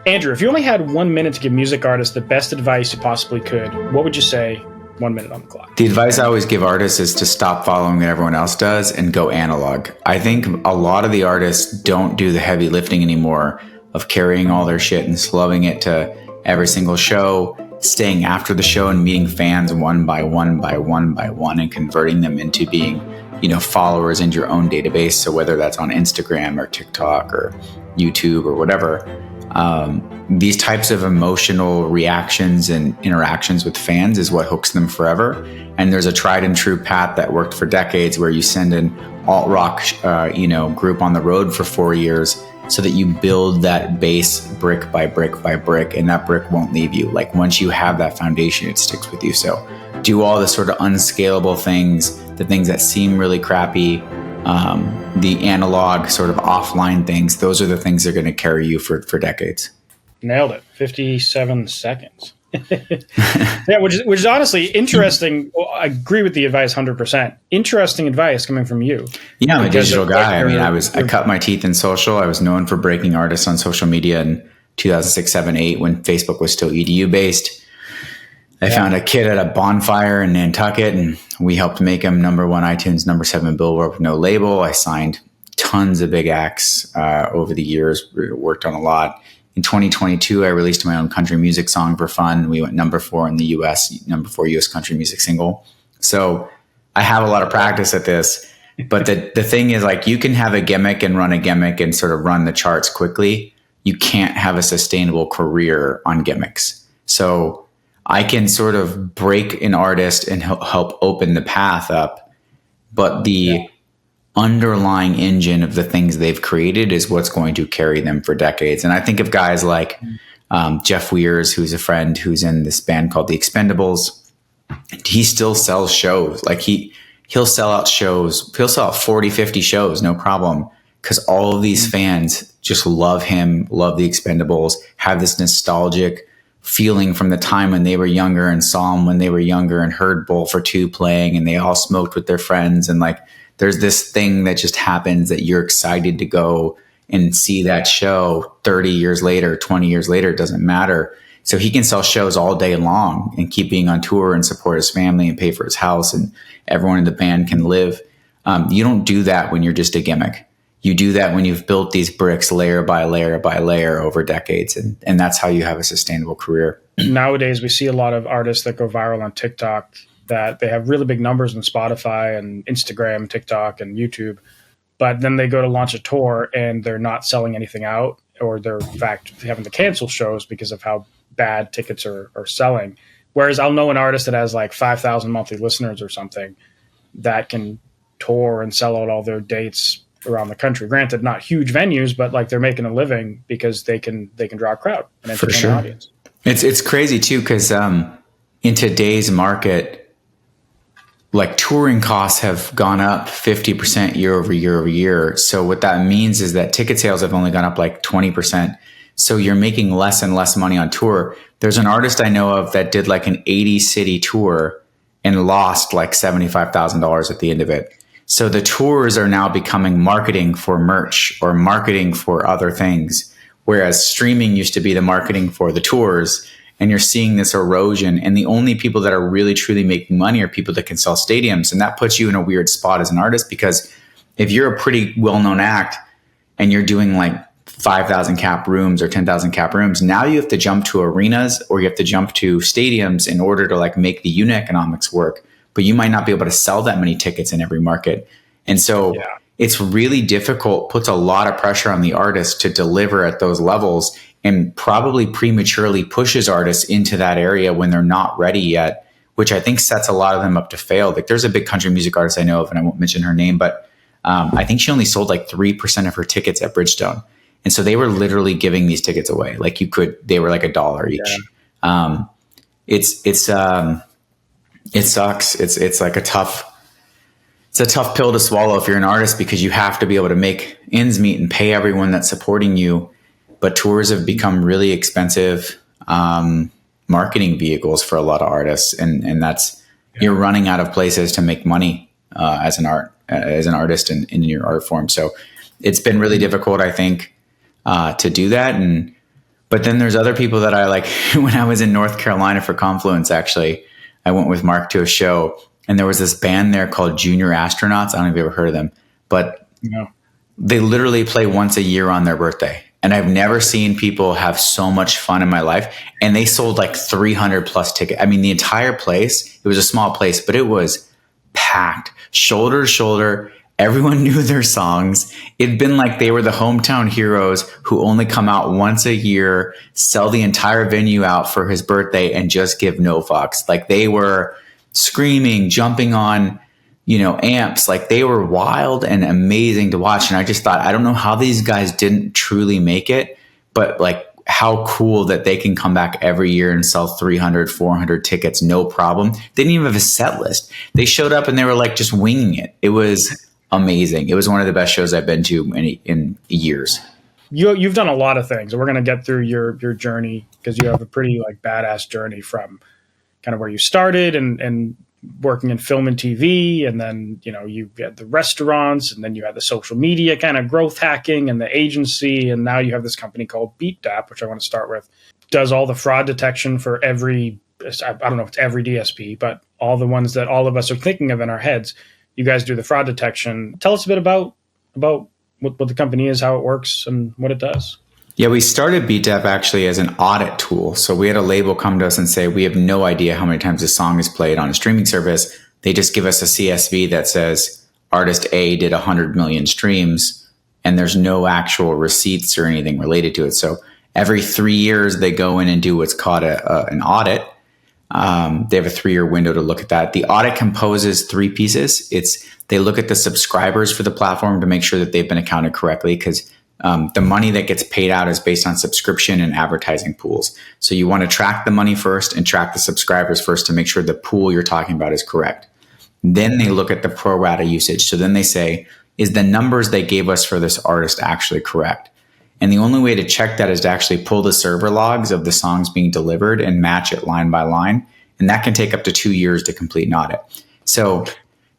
Andrew, if you only had 1 minute to give music artists the best advice you possibly could, what would you say? 1 minute on the clock. The advice I always give artists is to stop following what everyone else does and go analog. I think a lot of the artists don't do the heavy lifting anymore of carrying all their shit and slugging it to every single show, staying after the show and meeting fans one by one by one by one and converting them into being, followers into your own database. So whether that's on Instagram or TikTok or YouTube or whatever, these types of emotional reactions and interactions with fans is what hooks them forever. And there's a tried and true path that worked for decades where you send an alt rock, group on the road for 4 years so that you build that base brick by brick by brick, and that brick won't leave you. Like once you have that foundation, it sticks with you. So do all the sort of unscalable things, the things that seem really crappy, the analog sort of offline things. Those are the things that are going to carry you for decades. Nailed it. 57 seconds. Yeah, which is honestly interesting. I agree with the advice 100%. Interesting advice coming from you. Yeah, I'm a digital guy. I mean, I cut my teeth in social. I was known for breaking artists on social media in 2006, 7, 8 when Facebook was still EDU based. I found a kid at a bonfire in Nantucket, and we helped make him #1 iTunes, #7 Billboard with no label. I signed tons of big acts over the years, worked on a lot. In 2022, I released my own country music song for fun. We went #4 in the US, #4 US country music single. So I have a lot of practice at this. But the thing is, like, you can have a gimmick and run a gimmick and sort of run the charts quickly. You can't have a sustainable career on gimmicks. So I can sort of break an artist and help open the path up. But the underlying engine of the things they've created is what's going to carry them for decades. And I think of guys like Jeff Weirs, who's a friend who's in this band called The Expendables. He still sells shows. Like he'll sell out shows. He'll sell out 40, 50 shows, no problem. Because all of these fans just love him, love The Expendables, have this nostalgic feeling from the time when they were younger and saw him when they were younger and heard Bowl for Two playing, and they all smoked with their friends. And like, there's this thing that just happens that you're excited to go and see that show 30 years later, 20 years later, it doesn't matter. So he can sell shows all day long and keep being on tour and support his family and pay for his house, and everyone in the band can live. You don't do that when you're just a gimmick. You do that when you've built these bricks layer by layer by layer over decades. And that's how you have a sustainable career. Nowadays, we see a lot of artists that go viral on TikTok that they have really big numbers on Spotify and Instagram, TikTok, and YouTube. But then they go to launch a tour and they're not selling anything out, or they're in fact having to cancel shows because of how bad tickets are selling. Whereas I'll know an artist that has like 5,000 monthly listeners or something that can tour and sell out all their dates around the country. Granted, not huge venues, but like they're making a living because they can draw a crowd and entertain an audience. It's crazy too, because in today's market, like touring costs have gone up 50% year over year over year. So what that means is that ticket sales have only gone up like 20%. So you're making less and less money on tour. There's an artist I know of that did like an 80 city tour and lost like $75,000 at the end of it. So the tours are now becoming marketing for merch or marketing for other things, whereas streaming used to be the marketing for the tours. And you're seeing this erosion. And the only people that are really truly making money are people that can sell stadiums. And that puts you in a weird spot as an artist, because if you're a pretty well-known act and you're doing like 5,000 cap rooms or 10,000 cap rooms, now you have to jump to arenas or you have to jump to stadiums in order to like make the unit economics work. But you might not be able to sell that many tickets in every market. And so it's really difficult, puts a lot of pressure on the artist to deliver at those levels, and probably prematurely pushes artists into that area when they're not ready yet, which I think sets a lot of them up to fail. Like there's a big country music artist I know of, and I won't mention her name, but I think she only sold like 3% of her tickets at Bridgestone. And so they were literally giving these tickets away. Like they were like $1 each. It sucks. It's like a tough pill to swallow if you're an artist, because you have to be able to make ends meet and pay everyone that's supporting you. But tours have become really expensive marketing vehicles for a lot of artists, and that's you're running out of places to make money as an artist in your art form. So it's been really difficult, I think, to do that. But then there's other people that I like. When I was in North Carolina for Confluence, actually, I went with Mark to a show, and there was this band there called Junior Astronauts. I don't know if you've ever heard of them, but they literally play once a year on their birthday. And I've never seen people have so much fun in my life. And they sold like 300 plus tickets. I mean, the entire place, it was a small place, but it was packed, shoulder to shoulder. Everyone knew their songs. It'd been like they were the hometown heroes who only come out once a year, sell the entire venue out for his birthday, and just give no fucks. Like they were screaming, jumping on, amps. Like they were wild and amazing to watch. And I just thought, I don't know how these guys didn't truly make it, but like how cool that they can come back every year and sell 300, 400 tickets, no problem. They didn't even have a set list. They showed up and they were like just winging it. It was amazing. It was one of the best shows I've been to in years. You've done a lot of things, and we're going to get through your journey, because you have a pretty like badass journey from kind of where you started and working in film and TV, and then you had the restaurants, and then you had the social media kind of growth hacking and the agency, and now you have this company called Beatdapp, which I want to start with. Does all the fraud detection for every, I don't know if it's every DSP, but all the ones that all of us are thinking of in our heads. You guys do the fraud detection. Tell us a bit about what the company is, how it works, and what it does. Yeah, we started Beatdapp actually as an audit tool. So we had a label come to us and say, we have no idea how many times a song is played on a streaming service. They just give us a CSV that says artist A did 100 million streams, and there's no actual receipts or anything related to it. So every 3 years, they go in and do what's called an audit. They have a 3-year window to look at that. The audit composes 3 pieces. They look at the subscribers for the platform to make sure that they've been accounted correctly, because the money that gets paid out is based on subscription and advertising pools. So you want to track the money first and track the subscribers first to make sure the pool you're talking about is correct. Then they look at the pro rata usage. So then they say, is the numbers they gave us for this artist actually correct? And the only way to check that is to actually pull the server logs of the songs being delivered and match it line by line. And that can take up to 2 years to complete an audit. So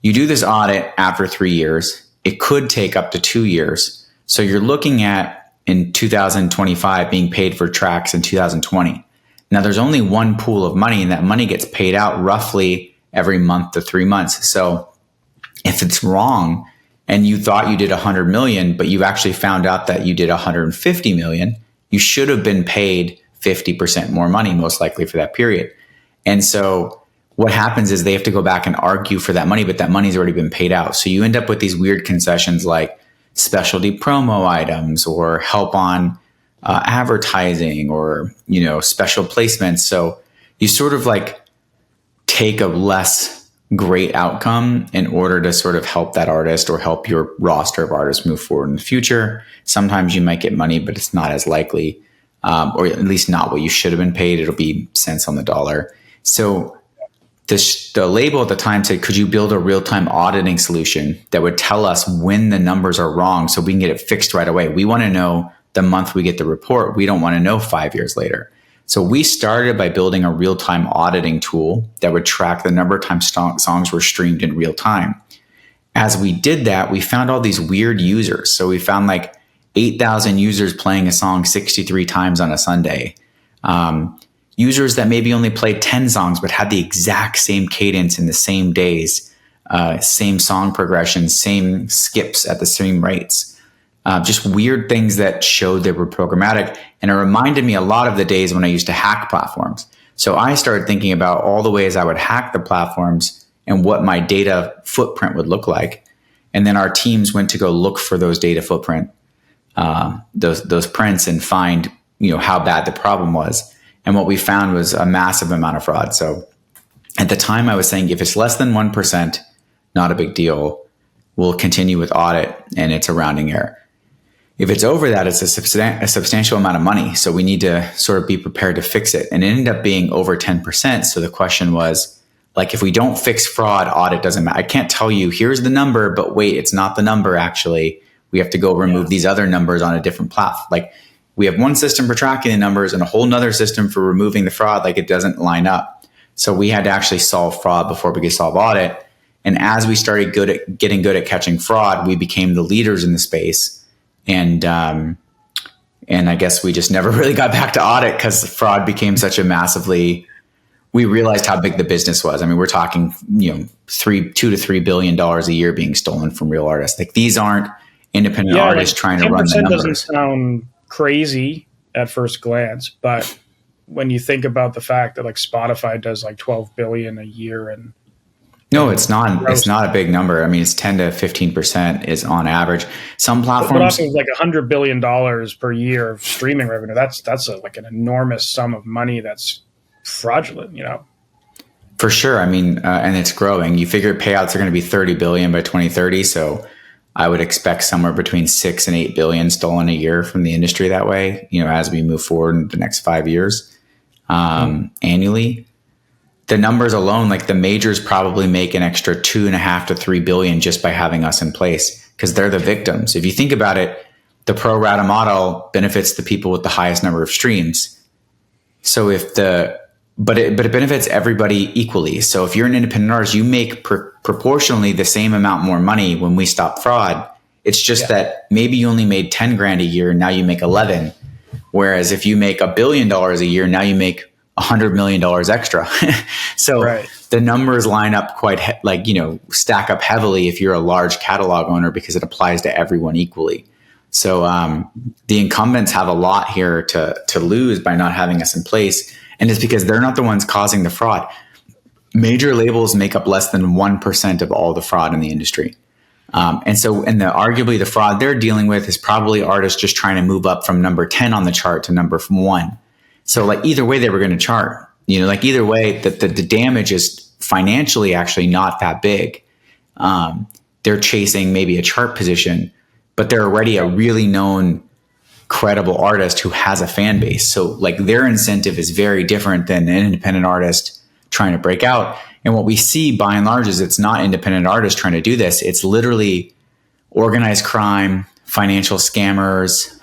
you do this audit after 3 years. It could take up to 2 years. So you're looking at in 2025 being paid for tracks in 2020. Now there's only one pool of money, and that money gets paid out roughly every month to 3 months. So if it's wrong, and you thought you did 100 million, but you actually found out that you did 150 million, you should have been paid 50% more money, most likely for that period. And so what happens is they have to go back and argue for that money, but that money's already been paid out. So you end up with these weird concessions like specialty promo items or help on advertising or, special placements. So you sort of like take a less great outcome in order to sort of help that artist or help your roster of artists move forward in the future. Sometimes you might get money, but it's not as likely, or at least not what you should have been paid. It'll be cents on the dollar. So the label at the time said, could you build a real-time auditing solution that would tell us when the numbers are wrong so we can get it fixed right away? We want to know the month we get the report. We don't want to know 5 years later. So we started by building a real-time auditing tool that would track the number of times songs were streamed in real time. As we did that, we found all these weird users. So we found like 8,000 users playing a song 63 times on a Sunday. Users that maybe only played 10 songs but had the exact same cadence in the same days, same song progression, same skips at the same rates. Just weird things that showed they were programmatic. And it reminded me a lot of the days when I used to hack platforms. So I started thinking about all the ways I would hack the platforms and what my data footprint would look like. And then our teams went to go look for those data footprint, those prints, and find, how bad the problem was. And what we found was a massive amount of fraud. So at the time I was saying, if it's less than 1%, not a big deal. We'll continue with audit, and it's a rounding error. If it's over that, it's a substantial amount of money. So we need to sort of be prepared to fix it. And it ended up being over 10%. So the question was, like, if we don't fix fraud, audit doesn't matter. I can't tell you, here's the number, but wait, it's not the number actually. We have to go remove these other numbers on a different platform. Like, we have one system for tracking the numbers and a whole nother system for removing the fraud. Like, it doesn't line up. So we had to actually solve fraud before we could solve audit. And as we started getting good at catching fraud, we became the leaders in the space. And And I guess we just never really got back to audit because fraud became such a we realized how big the business was. I mean, we're talking, $2 to $3 billion a year being stolen from real artists. Like, these aren't independent artists trying to run the numbers. Doesn't sound crazy at first glance, but when you think about the fact that like Spotify does like 12 billion a year, and no, it's not. It's not a big number. I mean, it's 10 to 15% is on average. Some platforms, but also like $100 billion per year of streaming revenue. That's like an enormous sum of money that's fraudulent, For sure. I mean, and it's growing. You figure payouts are going to be 30 billion by 2030. So I would expect somewhere between 6 and 8 billion stolen a year from the industry that way, as we move forward in the next 5 years, annually. The numbers alone, like the majors probably make an extra 2.5 to 3 billion just by having us in place because they're the victims. If you think about it, the pro rata model benefits the people with the highest number of streams. So but it benefits everybody equally. So if you're an independent artist, you make proportionally the same amount more money when we stop fraud. It's just that maybe you only made 10 grand a year. Now you make 11. Whereas if you make $1 billion a year, now you make $100 million extra. So the numbers line up quite stack up heavily if you're a large catalog owner because it applies to everyone equally. So the incumbents have a lot here to lose by not having us in place. And it's because they're not the ones causing the fraud. Major labels make up less than 1% of all the fraud in the industry. Arguably the fraud they're dealing with is probably artists just trying to move up from number 10 on the chart to number 1. So like either way they were going to chart, either way that the damage is financially actually not that big. They're chasing maybe a chart position, but they're already a really known credible artist who has a fan base. So like their incentive is very different than an independent artist trying to break out. And what we see by and large is it's not independent artists trying to do this. It's literally organized crime, financial scammers,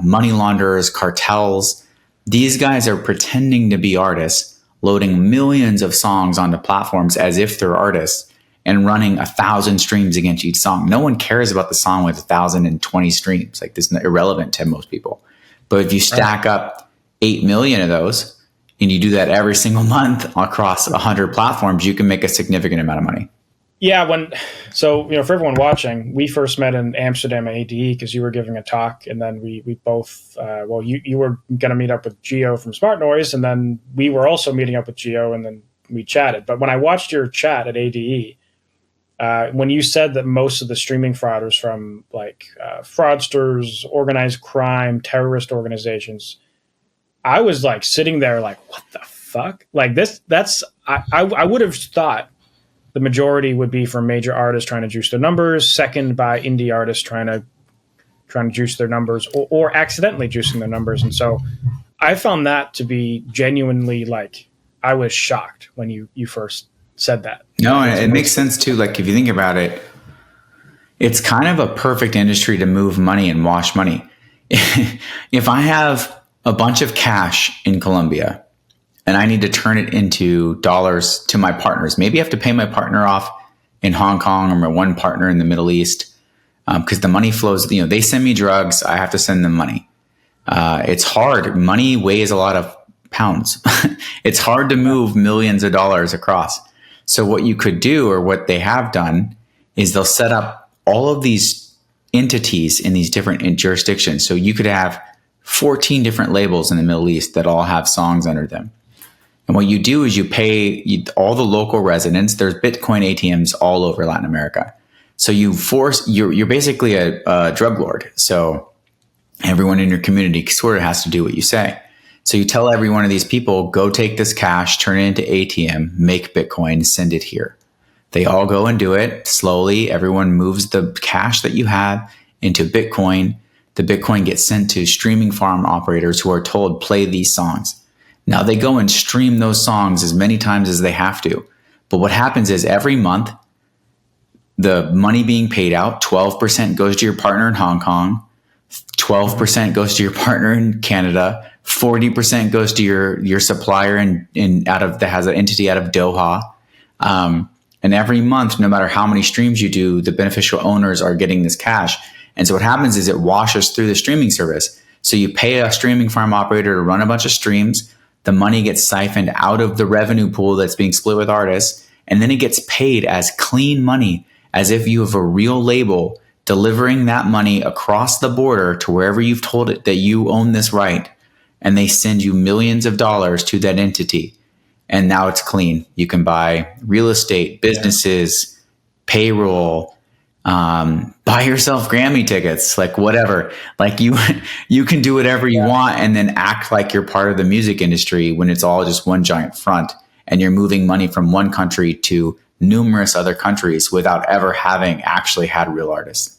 money launderers, cartels. These guys are pretending to be artists, loading millions of songs onto platforms as if they're artists and running 1,000 streams against each song. No one cares about the song with 1,020 streams. Like, this is irrelevant to most people. But if you stack up 8 million of those and you do that every single month across 100 platforms, you can make a significant amount of money. Yeah. For everyone watching, we first met in Amsterdam at ADE because you were giving a talk, and then we both, you were going to meet up with Gio from Smart Noise, and then we were also meeting up with Gio, and then we chatted. But when I watched your chat at ADE, when you said that most of the streaming fraud was from fraudsters, organized crime, terrorist organizations, I was like sitting there like, what the fuck? Like I would have thought the majority would be from major artists trying to juice their numbers, second by indie artists trying to juice their numbers or accidentally juicing their numbers. And so I found that to be genuinely I was shocked when you first said that. No, and it makes sense too. Like if you think about it, it's kind of a perfect industry to move money and wash money. If I have a bunch of cash in Colombia and I need to turn it into dollars to my partners, maybe I have to pay my partner off in Hong Kong or my one partner in the Middle East because the money flows. They send me drugs, I have to send them money. It's hard. Money weighs a lot of pounds. It's hard to move millions of dollars across. So what you could do, or what they have done, is they'll set up all of these entities in these different jurisdictions. So you could have 14 different labels in the Middle East that all have songs under them. And what you do is you pay all the local residents. There's Bitcoin ATMs all over Latin America. So you're basically a drug lord. So everyone in your community sort of has to do what you say. So you tell every one of these people, go take this cash, turn it into ATM, make Bitcoin, send it here. They all go and do it slowly. Everyone moves the cash that you have into Bitcoin. The Bitcoin gets sent to streaming farm operators who are told, play these songs. Now they go and stream those songs as many times as they have to. But what happens is every month, the money being paid out, 12% goes to your partner in Hong Kong, 12% goes to your partner in Canada, 40% goes to your supplier that has an entity out of Doha. And every month, no matter how many streams you do, the beneficial owners are getting this cash. And so what happens is it washes through the streaming service. So you pay a streaming farm operator to run a bunch of streams. The money gets siphoned out of the revenue pool that's being split with artists, and then it gets paid as clean money, as if you have a real label delivering that money across the border to wherever you've told it that you own this right. And they send you millions of dollars to that entity. And now it's clean. You can buy real estate, businesses, payroll, buy yourself Grammy tickets, like whatever. Like you can do whatever you want and then act like you're part of the music industry when it's all just one giant front, and you're moving money from one country to numerous other countries without ever having actually had real artists.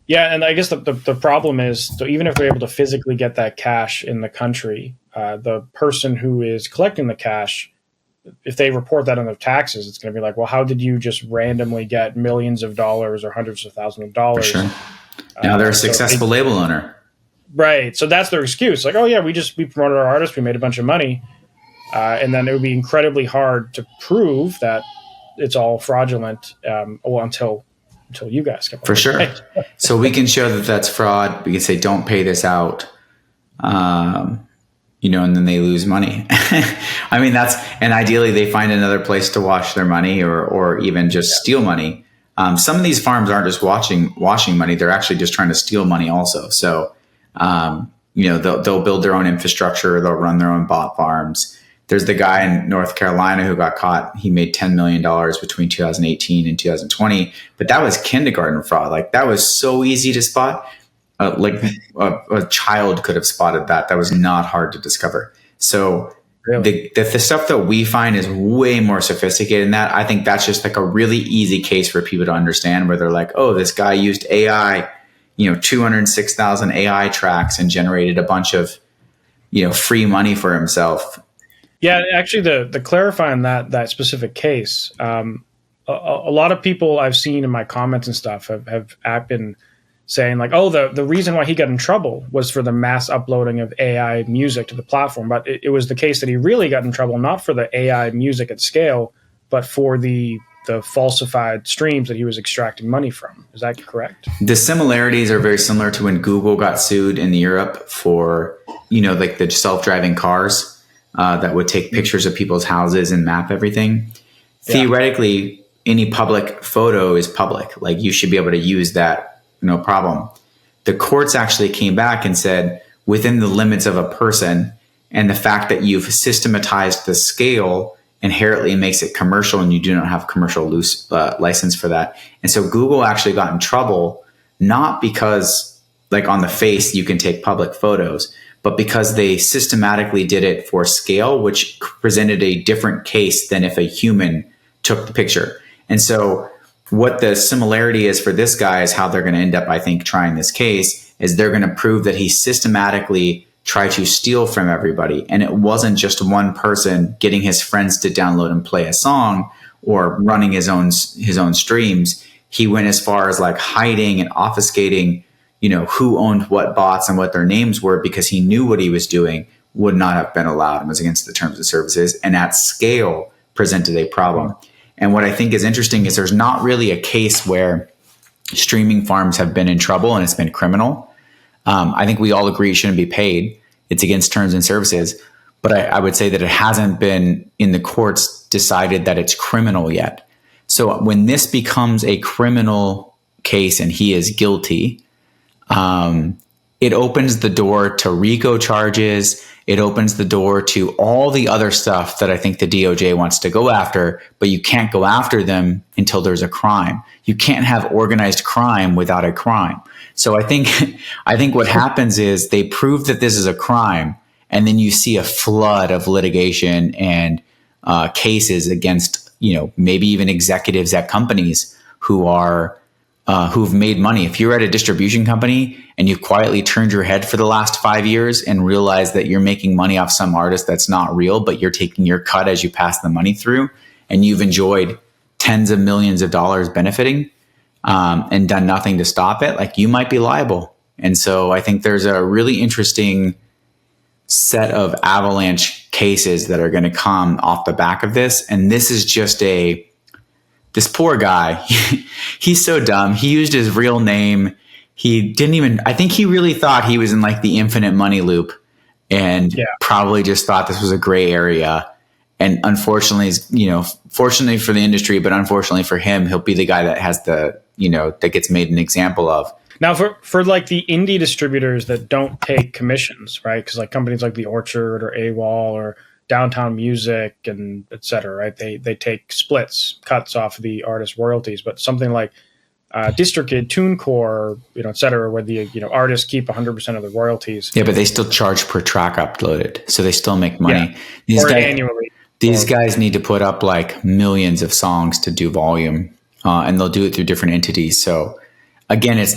Yeah, and I guess the problem is, so even if they're able to physically get that cash in the country, the person who is collecting the cash, if they report that on their taxes, it's going to be like, well, how did you just randomly get millions of dollars or hundreds of thousands of dollars? For sure. Now they're a successful label owner. Right. So that's their excuse. Like, oh yeah, we promoted our artist, we made a bunch of money. And then it would be incredibly hard to prove that it's all fraudulent until you guys come up. For sure. So we can show that that's fraud. We can say, don't pay this out. And then they lose money. I mean, and ideally they find another place to wash their money or even just steal money. Some of these farms aren't just washing money. They're actually just trying to steal money also. So, they'll build their own infrastructure. They'll run their own bot farms. There's the guy in North Carolina who got caught. He made $10 million between 2018 and 2020, but that was kindergarten fraud. Like that was so easy to spot. A child could have spotted that. That was not hard to discover. So really? the stuff that we find is way more sophisticated than that. I think that's just like a really easy case for people to understand, where they're like, oh, this guy used AI, 206,000 AI tracks and generated a bunch of, free money for himself. Yeah, actually, the clarifying that specific case, a lot of people I've seen in my comments and stuff have been saying like, oh, the reason why he got in trouble was for the mass uploading of AI music to the platform. But it was the case that he really got in trouble, not for the AI music at scale, but for the falsified streams that he was extracting money from. Is that correct? The similarities are very similar to when Google got sued in Europe for, like the self-driving cars that would take pictures of people's houses and map everything. Yeah. Theoretically, any public photo is public. Like you should be able to use that. No problem. The courts actually came back and said, within the limits of a person and the fact that you've systematized the scale inherently makes it commercial, and you do not have commercial license for that. And so Google actually got in trouble, not because like on the face you can take public photos, but because they systematically did it for scale, which presented a different case than if a human took the picture. And so what the similarity is for this guy is how they're going to end up, I think, trying this case is they're going to prove that he systematically tried to steal from everybody. And it wasn't just one person getting his friends to download and play a song or running his own streams. He went as far as like hiding and obfuscating, who owned what bots and what their names were, because he knew what he was doing would not have been allowed and was against the terms of services, and at scale presented a problem. And what I think is interesting is there's not really a case where streaming farms have been in trouble and it's been criminal. I think we all agree it shouldn't be paid. It's against terms and services. But I would say that it hasn't been in the courts decided that it's criminal yet. So when this becomes a criminal case and he is guilty, it opens the door to RICO charges. It opens the door to all the other stuff that I think the DOJ wants to go after, but you can't go after them until there's a crime. You can't have organized crime without a crime. So I think what happens is they prove that this is a crime, and then you see a flood of litigation and cases against, maybe even executives at companies who've made money. If you're at a distribution company and you've quietly turned your head for the last 5 years and realized that you're making money off some artist that's not real, but you're taking your cut as you pass the money through, and you've enjoyed tens of millions of dollars benefiting and done nothing to stop it, like you might be liable. And so I think there's a really interesting set of avalanche cases that are going to come off the back of this. And this is just this poor guy, he's so dumb. He used his real name. he didn't even, I think he really thought he was in like the infinite money loop and probably just thought this was a gray area. And unfortunately, fortunately for the industry, but unfortunately for him, he'll be the guy that has that gets made an example of. Now, for like the indie distributors that don't take commissions, right? Because like companies like The Orchard or AWOL or Downtown Music and et cetera, right? They take cuts off the artist royalties, but something like DistroKid, TuneCore, et cetera, where the artists keep 100% of the royalties. Yeah, but they still charge per track uploaded, so they still make money. Yeah. Annually. These guys need to put up like millions of songs to do volume, and they'll do it through different entities. So again, it's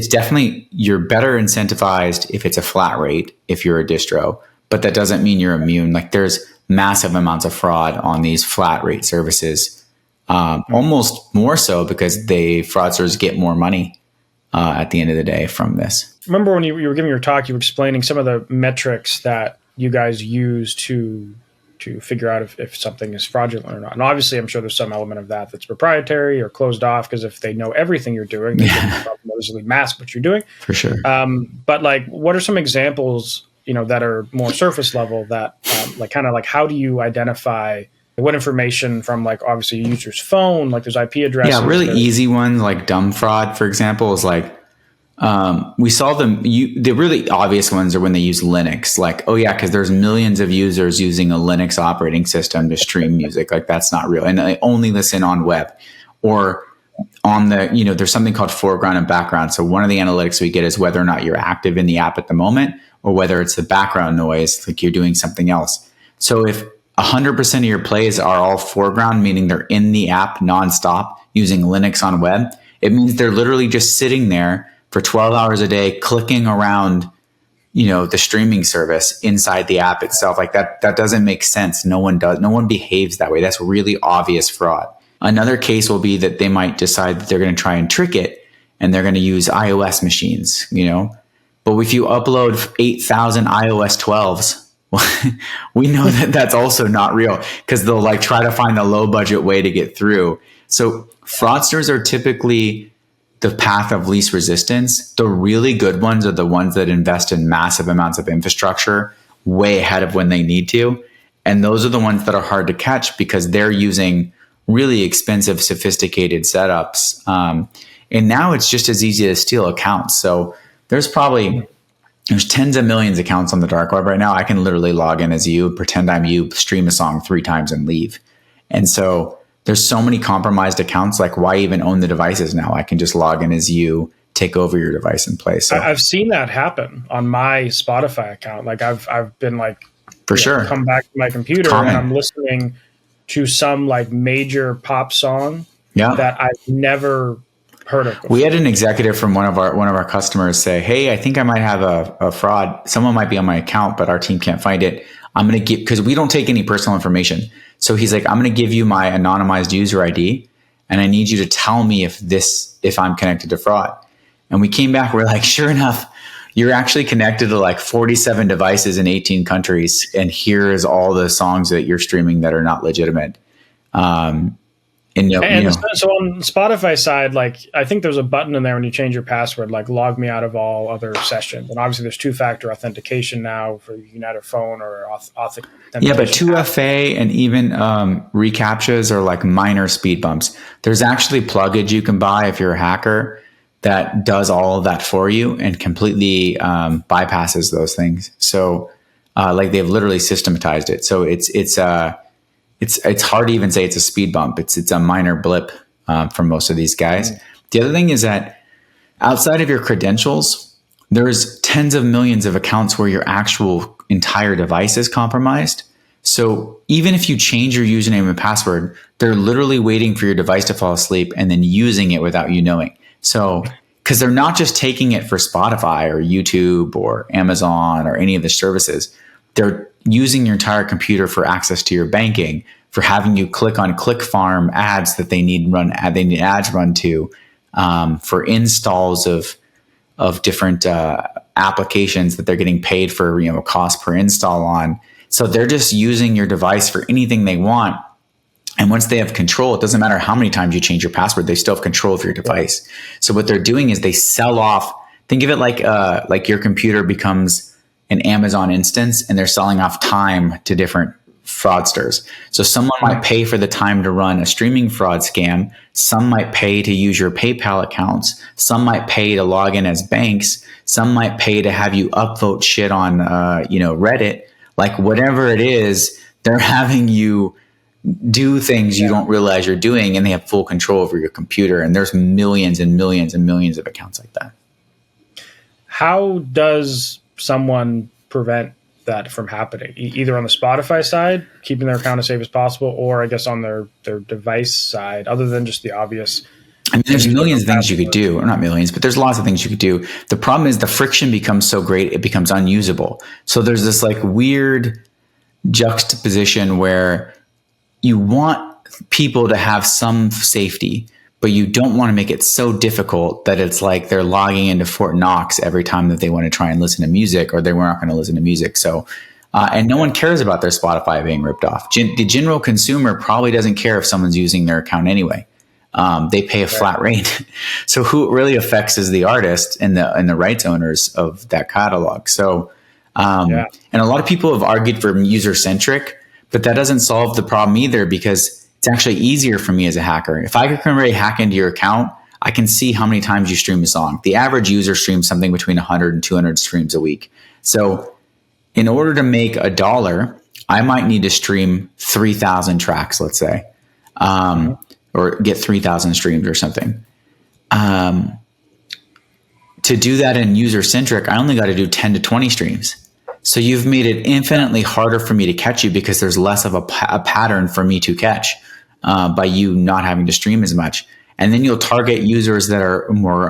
definitely, you're better incentivized if it's a flat rate if you're a distro, but that doesn't mean you're immune. Like there's massive amounts of fraud on these flat rate services, almost more so because fraudsters get more money at the end of the day from this. Remember when you were giving your talk, you were explaining some of the metrics that you guys use to figure out if something is fraudulent or not. And obviously, I'm sure there's some element of that that's proprietary or closed off, because if they know everything you're doing, they can probably easily mask what you're doing. For sure. But like, what are some examples, that are more surface level that like kind of like, how do you identify what information from like obviously a user's phone, like there's IP addresses? Yeah, really easy ones like dumb fraud, for example, is like, we saw them. The really obvious ones are when they use Linux, like, oh yeah, because there's millions of users using a Linux operating system to stream music. Like that's not real, and they only listen on web or on the. There's something called foreground and background. So one of the analytics we get is whether or not you're active in the app at the moment, or whether it's the background noise, like you're doing something else. So if 100% of your plays are all foreground, meaning they're in the app nonstop using Linux on web, it means they're literally just sitting there for 12 hours a day, clicking around, the streaming service inside the app itself. Like that doesn't make sense. No one behaves that way. That's really obvious fraud. Another case will be that they might decide that they're going to try and trick it and they're going to use iOS machines, but if you upload 8,000 iOS 12s, we know that that's also not real, because they'll like try to find a low budget way to get through. So fraudsters are typically the path of least resistance. The really good ones are the ones that invest in massive amounts of infrastructure way ahead of when they need to. And those are the ones that are hard to catch because they're using really expensive, sophisticated setups. And now it's just as easy to steal accounts. So there's tens of millions of accounts on the dark web right now. I can literally log in as you, pretend I'm you, stream a song 3 times and leave. And so there's so many compromised accounts. Like, why even own the devices now? I can just log in as you, take over your device and play. So I've seen that happen on my Spotify account. Like I've been like, for sure, come back to my computer and I'm listening to some like major pop song that I've never heard of before. We had an executive from one of our customers say, "Hey, I think I might have a fraud. Someone might be on my account, but our team can't find it. I'm going to because we don't take any personal information. So he's like, I'm going to give you my anonymized user ID, and I need you to tell me if I'm connected to fraud." And we came back. We're like, sure enough, you're actually connected to like 47 devices in 18 countries, and here's all the songs that you're streaming that are not legitimate. So on Spotify side, like I think there's a button in there when you change your password, like log me out of all other sessions. And obviously there's 2-factor authentication now for United Phone or authentication. Yeah, but 2FA and even reCAPTCHAs are like minor speed bumps. There's actually plugins you can buy if you're a hacker that does all of that for you and completely bypasses those things. So like they've literally systematized it. So it's hard to even say it's a speed bump. It's a minor blip for most of these guys. The other thing is that outside of your credentials, there's tens of millions of accounts where your actual entire device is compromised. So even if you change your username and password, they're literally waiting for your device to fall asleep and then using it without you knowing. So because they're not just taking it for Spotify or YouTube or Amazon or any of the services, they're using your entire computer for access to your banking, for having you click on click farm ads that they need ads run to, for installs of different applications that they're getting paid for, cost per install on. So they're just using your device for anything they want. And once they have control, it doesn't matter how many times you change your password, they still have control of your device. So what they're doing is they sell off, think of it like your computer becomes an Amazon instance and they're selling off time to different fraudsters. So someone might pay for the time to run a streaming fraud scam. Some might pay to use your PayPal accounts. Some might pay to log in as banks. Some might pay to have you upvote shit on, Reddit. Like whatever it is, they're having you do things you don't realize you're doing, and they have full control over your computer. And there's millions and millions and millions of accounts like that. How does someone prevent that from happening? Either on the Spotify side, keeping their account as safe as possible, or I guess on their device side, other than just the obvious. I mean, there's millions of things you could do, or not millions, but there's lots of things you could do. The problem is the friction becomes so great, it becomes unusable. So there's this like weird juxtaposition where you want people to have some safety, but you don't want to make it so difficult that it's like they're logging into Fort Knox every time that they want to try and listen to music, or they were not going to listen to music. So, and no one cares about their Spotify being ripped off. The general consumer probably doesn't care if someone's using their account anyway. They pay a flat rate. So who it really affects is the artist and the rights owners of that catalog. So, and a lot of people have argued for user-centric, but that doesn't solve the problem either, because it's actually easier for me as a hacker. If I can really hack into your account, I can see how many times you stream a song. The average user streams something between 100 and 200 streams a week. So in order to make $1, I might need to stream 3,000 tracks, let's say, or get 3,000 streams or something. To do that in user-centric, I only got to do 10 to 20 streams. So you've made it infinitely harder for me to catch you, because there's less of a pattern for me to catch by you not having to stream as much. And then you'll target users that are more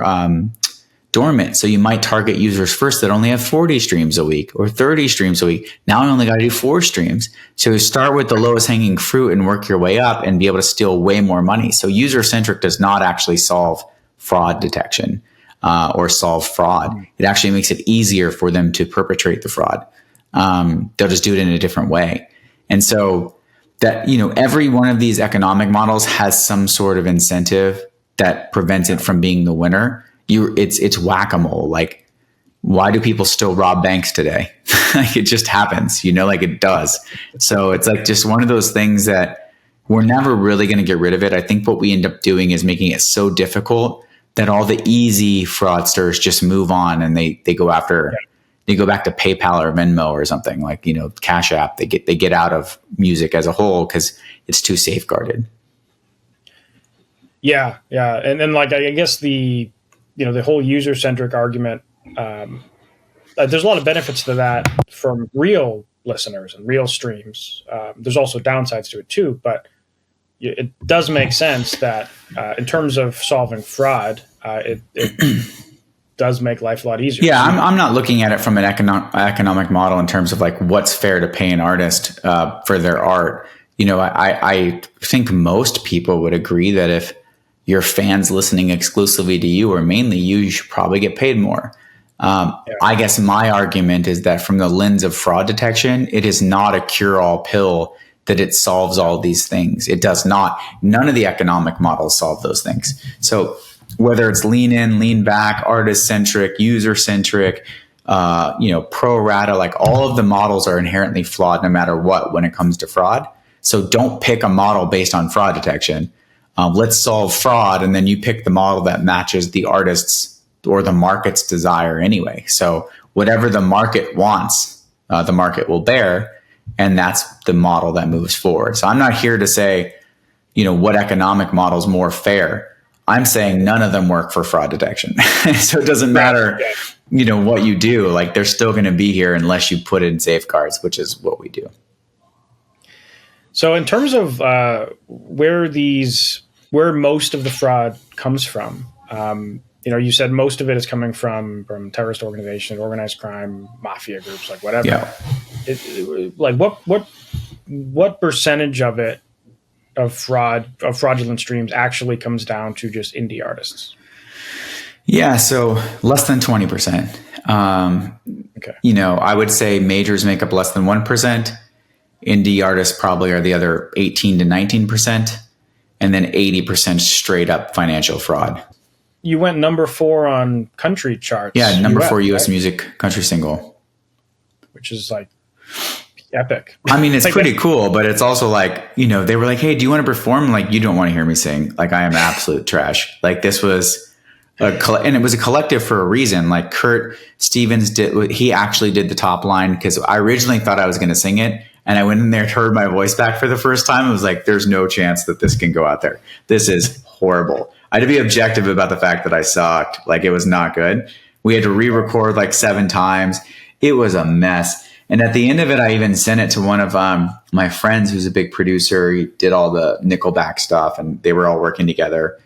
dormant. So you might target users first that only have 40 streams a week or 30 streams a week. Now I only got to do 4 streams. So start with the lowest hanging fruit and work your way up and be able to steal way more money. So user-centric does not actually solve fraud detection. Or solve fraud. It actually makes it easier for them to perpetrate the fraud. They'll just do it in a different way. And so that, every one of these economic models has some sort of incentive that prevents it from being the winner. It's whack-a-mole. Like, why do people still rob banks today? Like, it just happens, like it does. So it's like just one of those things that we're never really going to get rid of it. I think what we end up doing is making it so difficult that all the easy fraudsters just move on, and they go after, they go back to PayPal or Venmo or something like, Cash App. They get out of music as a whole because it's too safeguarded. Yeah. And then like, I guess the whole user-centric argument, there's a lot of benefits to that from real listeners and real streams. There's also downsides to it too, but it does make sense that in terms of solving fraud, it does make life a lot easier. Yeah, I'm not looking at it from an economic model in terms of like what's fair to pay an artist for their art. I think most people would agree that if your fans listening exclusively to you or mainly you should probably get paid more. I guess my argument is that from the lens of fraud detection, it is not a cure-all pill that it solves all these things. It does not. None of the economic models solve those things. So whether it's lean in, lean back, artist-centric, user-centric, pro rata, like all of the models are inherently flawed no matter what when it comes to fraud. So don't pick a model based on fraud detection. Let's solve fraud, and then you pick the model that matches the artist's or the market's desire anyway. So whatever the market wants, the market will bear. And that's the model that moves forward. So I'm not here to say, what economic model is more fair. I'm saying none of them work for fraud detection. So it doesn't matter, what you do. Like, they're still going to be here unless you put in safeguards, which is what we do. So in terms of where most of the fraud comes from, you said most of it is coming from terrorist organizations, organized crime, mafia groups, like whatever. Yeah. Like what percentage of it of fraudulent streams actually comes down to just indie artists? Yeah, so less than 20%. Okay. I would say majors make up less than 1%. Indie artists probably are the other 18 to 19%. And then 80% straight up financial fraud. You went number 4 on country charts. Yeah, number 4 US music country single. Which is like epic. I mean, it's like, pretty cool, but it's also like, they were like, hey, do you want to perform? I'm like, you don't want to hear me sing. Like, I am absolute trash. Like, this was and it was a collective for a reason. Like, Kurt Stevens he actually did the top line because I originally thought I was going to sing it. And I went in there and heard my voice back for the first time. I was like, there's no chance that this can go out there. This is horrible. I had to be objective about the fact that I sucked. Like, it was not good. We had to re-record like 7 times. It was a mess. And at the end of it, I even sent it to one of my friends who's a big producer. He did all the Nickelback stuff and they were all working together.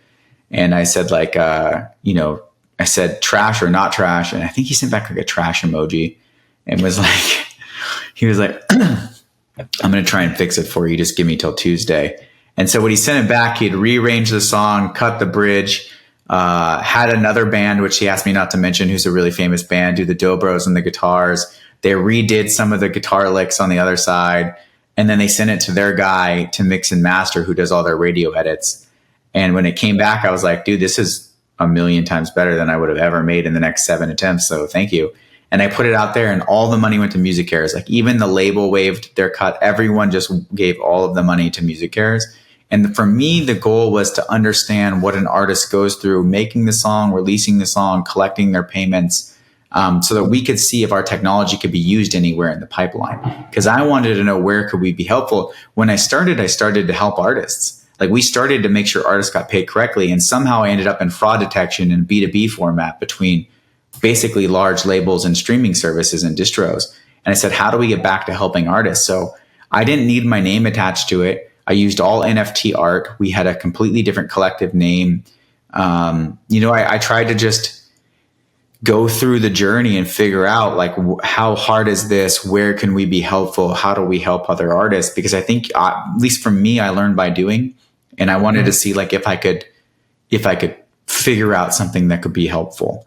And I said like, I said trash or not trash. And I think he sent back like a trash emoji and was like, he was like, I'm going to try and fix it for you. Just give me till Tuesday. And so when he sent it back, he'd rearranged the song, cut the bridge, had another band, which he asked me not to mention, who's a really famous band, do the dobros and the guitars. They redid some of the guitar licks on the other side. And then they sent it to their guy to mix and master, who does all their radio edits. And when it came back, I was like, dude, this is a million times better than I would have ever made in the next 7 attempts. So thank you. And I put it out there and all the money went to Music Cares. Like, even the label waived their cut. Everyone just gave all of the money to Music Cares. And for me, the goal was to understand what an artist goes through, making the song, releasing the song, collecting their payments, so that we could see if our technology could be used anywhere in the pipeline. Because I wanted to know where could we be helpful. When I started to help artists. Like, we started to make sure artists got paid correctly. And somehow I ended up in fraud detection in B2B format between basically large labels and streaming services and distros. And I said, how do we get back to helping artists? So I didn't need my name attached to it. I used all NFT art. We had a completely different collective name. I tried to just go through the journey and figure out like, how hard is this? Where can we be helpful? How do we help other artists? Because I think, at least for me, I learned by doing, and I wanted to see like if I could figure out something that could be helpful.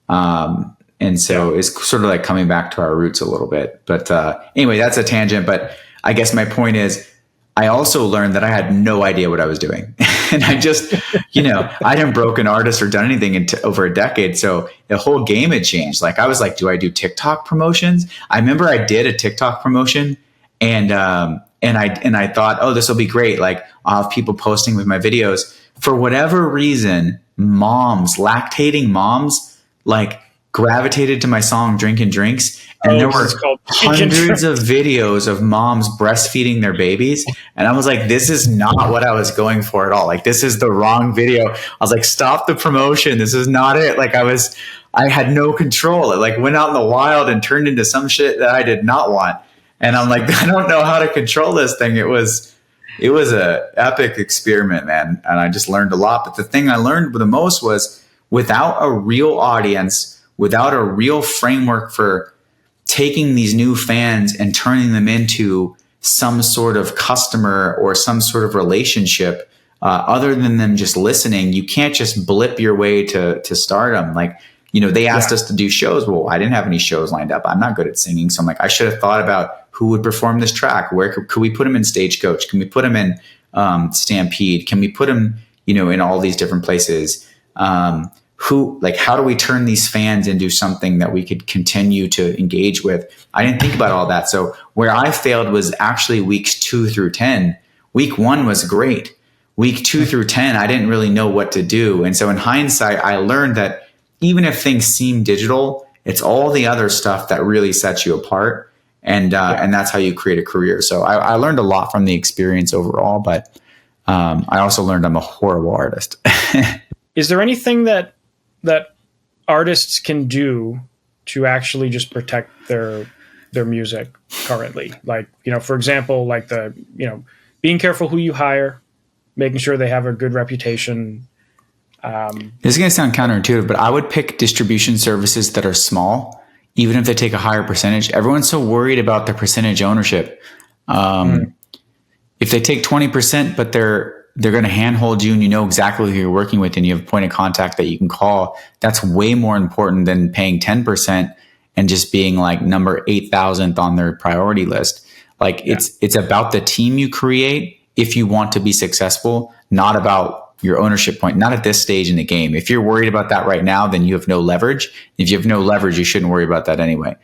And so it's sort of like coming back to our roots a little bit. But anyway, that's a tangent. But I guess my point is, I also learned that I had no idea what I was doing. And I just, I hadn't broken artist or done anything in over a decade. So the whole game had changed. Like, I was like, do I do TikTok promotions? I remember I did a TikTok promotion and I thought, oh, this will be great. Like, I'll have people posting with my videos. For whatever reason, lactating moms, like, gravitated to my song Drinking Drinks. And there were hundreds of videos of moms breastfeeding their babies. And I was like, this is not what I was going for at all. Like, this is the wrong video. I was like, stop the promotion. This is not it. Like, I had no control. It like went out in the wild and turned into some shit that I did not want. And I'm like, I don't know how to control this thing. It was a epic experiment, man. And I just learned a lot. But the thing I learned the most was, without a real audience, without a real framework for taking these new fans and turning them into some sort of customer or some sort of relationship, other than them just listening, you can't just blip your way to stardom. Like, they asked us to do shows. Well, I didn't have any shows lined up. I'm not good at singing. So I'm like, I should have thought about who would perform this track. Where could we put him in Stagecoach? Can we put him in Stampede? Can we put him, in all these different places? How do we turn these fans into something that we could continue to engage with? I didn't think about all that. So where I failed was actually weeks 2 through 10. Week 1 was great. Week 2 through 10, I didn't really know what to do. And so in hindsight, I learned that even if things seem digital, it's all the other stuff that really sets you apart. And that's how you create a career. So I learned a lot from the experience overall, but I also learned I'm a horrible artist. Is there anything that artists can do to actually just protect their music currently? Like, for example, like being careful who you hire, making sure they have a good reputation. This is going to sound counterintuitive, but I would pick distribution services that are small, even if they take a higher percentage. Everyone's so worried about the percentage ownership. If they take 20%, but they're going to handhold you and you know exactly who you're working with and you have a point of contact that you can call, that's way more important than paying 10% and just being like number 8,000th on their priority list. Like it's about the team you create if you want to be successful, not about your ownership point, not at this stage in the game. If you're worried about that right now, then you have no leverage. If you have no leverage, you shouldn't worry about that anyway.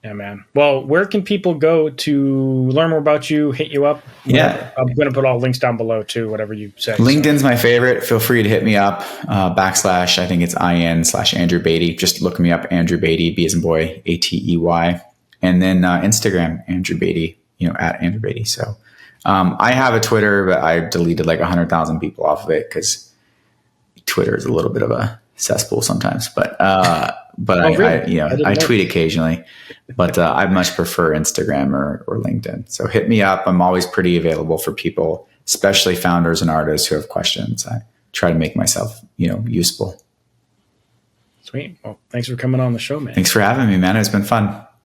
Yeah, man. Well, where can people go to learn more about you, hit you up? Yeah. I'm going to put all links down below too, whatever you say. LinkedIn's my favorite. Feel free to hit me up, / I think it's IN/Andrew Batey. Just look me up, Andrew Batey, B as in boy, ATEY. And then Instagram, Andrew Batey, at Andrew Batey. So I have a Twitter, but I deleted like 100,000 people off of it because Twitter is a little bit of a cesspool sometimes. But really? I tweet occasionally, but I much prefer Instagram or LinkedIn. So hit me up. I'm always pretty available for people, especially founders and artists who have questions. I try to make myself, useful. Sweet. Well, thanks for coming on the show, man. Thanks for having me, man. It's been fun.